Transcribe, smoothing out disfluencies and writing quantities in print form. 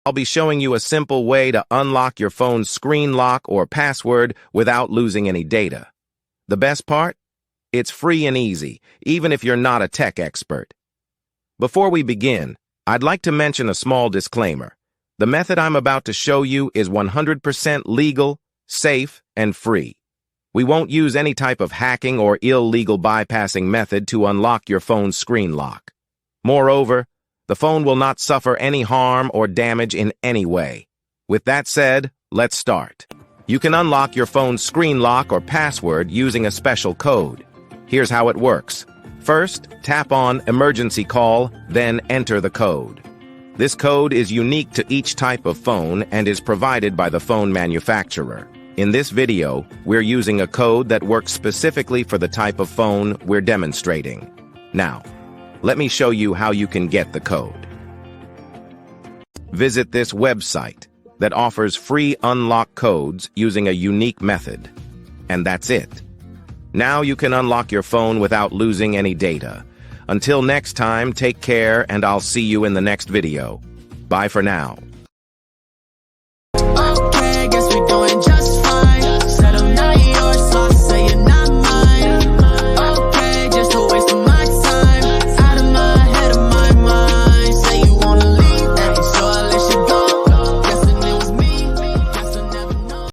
I'll be showing you a simple way to unlock your phone's screen lock or password without losing any data. The best part? It's free and easy, even if you're not a tech expert. Before we begin, I'd like to mention a small disclaimer. The method I'm about to show you is 100% legal, safe, and free. We won't use any type of hacking or illegal bypassing method to unlock your phone's screen lock. Moreover, the phone will not suffer any harm or damage in any way. With that said, let's start. You can unlock your phone's screen lock or password using a special code. Here's how it works. First, tap on Emergency Call, then enter the code. This code is unique to each type of phone and is provided by the phone manufacturer. In this video, we're using a code that works specifically for the type of phone we're demonstrating. Now, let me show you how you can get the code. Visit this website that offers free unlock codes using a unique method. And that's it. Now you can unlock your phone without losing any data. Until next time, take care, and I'll see you in the next video. Bye for now.